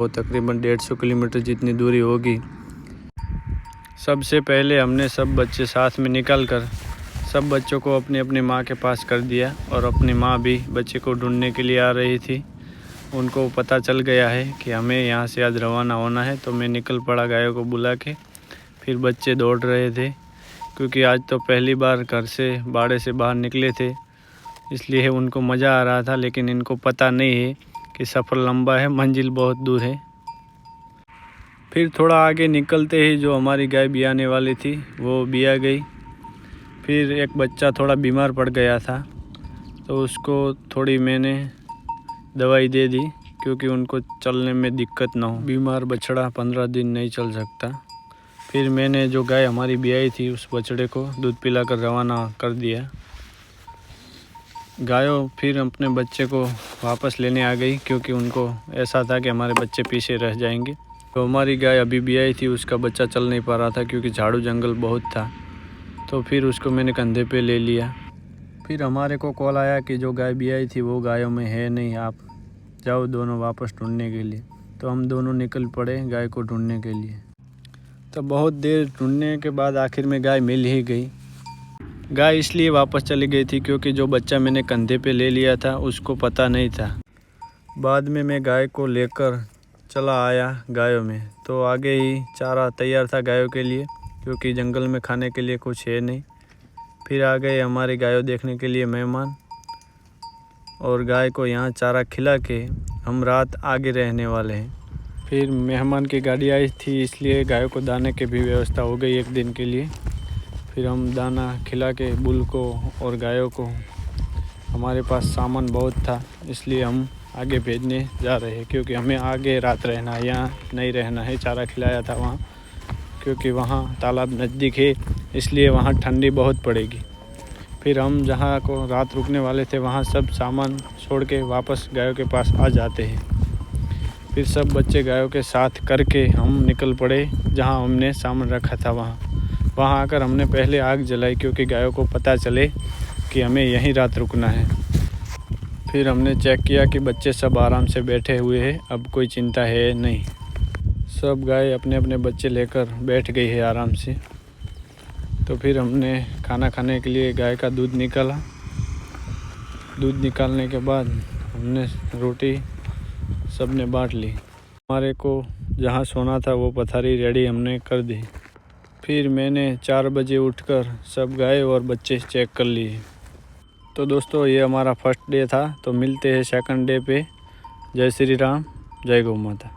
वो तकरीबन 150 किलोमीटर जितनी दूरी होगी। सबसे पहले हमने सब बच्चे साथ में निकल कर सब बच्चों को अपनी अपनी माँ के पास कर दिया और अपनी माँ भी बच्चे को ढूंढने के लिए आ रही थी। उनको पता चल गया है कि हमें यहाँ से आज रवाना होना है, तो मैं निकल पड़ा गायों को बुला के। फिर बच्चे दौड़ रहे थे क्योंकि आज तो पहली बार घर से बाड़े से बाहर निकले थे, इसलिए उनको मज़ा आ रहा था। लेकिन इनको पता नहीं है कि सफ़र लंबा है, मंजिल बहुत दूर है। फिर थोड़ा आगे निकलते ही जो हमारी गाय बियाने वाली थी वो बिया गई। फिर एक बच्चा थोड़ा बीमार पड़ गया था, तो उसको थोड़ी मैंने दवाई दे दी क्योंकि उनको चलने में दिक्कत ना हो। बीमार बछड़ा 15 दिन नहीं चल सकता। फिर मैंने जो गाय हमारी बियाई थी उस बछड़े को दूध पिलाकर रवाना कर दिया। गायों फिर अपने बच्चे को वापस लेने आ गई क्योंकि उनको ऐसा था कि हमारे बच्चे पीछे रह जाएंगे। तो हमारी गाय अभी बियाई थी, उसका बच्चा चल नहीं पा रहा था क्योंकि झाड़ू जंगल बहुत था, तो फिर उसको मैंने कंधे पे ले लिया। फिर हमारे को कॉल आया कि जो गाय बियाई थी वो गायों में है नहीं, आप जाओ दोनों वापस ढूंढने के लिए। तो हम दोनों निकल पड़े गाय को ढूंढने के लिए। तो बहुत देर ढूंढने के बाद आखिर में गाय मिल ही गई। गाय इसलिए वापस चली गई थी क्योंकि जो बच्चा मैंने कंधे पे ले लिया था उसको पता नहीं था। बाद में मैं गाय को लेकर चला आया गायों में, तो आगे ही चारा तैयार था गायों के लिए क्योंकि जंगल में खाने के लिए कुछ है नहीं। फिर आ गए हमारी गायों देखने के लिए मेहमान, और गाय को यहाँ चारा खिला के हम रात आगे रहने वाले हैं। फिर मेहमान की गाड़ी आई थी, इसलिए गायों को दाने की भी व्यवस्था हो गई एक दिन के लिए। फिर हम दाना खिला के बुल को और गायों को, हमारे पास सामान बहुत था इसलिए हम आगे भेजने जा रहे हैं क्योंकि हमें आगे रात रहना है, यहाँ नहीं रहना है। चारा खिलाया था वहाँ क्योंकि वहाँ तालाब नज़दीक है, इसलिए वहाँ ठंडी बहुत पड़ेगी। फिर हम जहाँ को रात रुकने वाले थे वहाँ सब सामान छोड़ के वापस गायों के पास आ जाते हैं। फिर सब बच्चे गायों के साथ करके हम निकल पड़े जहाँ हमने सामान रखा था वहाँ आकर हमने पहले आग जलाई क्योंकि गायों को पता चले कि हमें यहीं रात रुकना है। फिर हमने चेक किया कि बच्चे सब आराम से बैठे हुए हैं, अब कोई चिंता है नहीं। सब गाय अपने अपने बच्चे लेकर बैठ गई है आराम से। तो फिर हमने खाना खाने के लिए गाय का दूध निकाला। दूध निकालने के बाद हमने रोटी सब ने बांट ली। हमारे को जहाँ सोना था वो पथारी रेडी हमने कर दी। फिर मैंने 4 बजे उठकर सब गाय और बच्चे चेक कर लिए। तो दोस्तों ये हमारा फर्स्ट डे था, तो मिलते हैं सेकंड डे पे। जय श्री राम, जय गौ माता।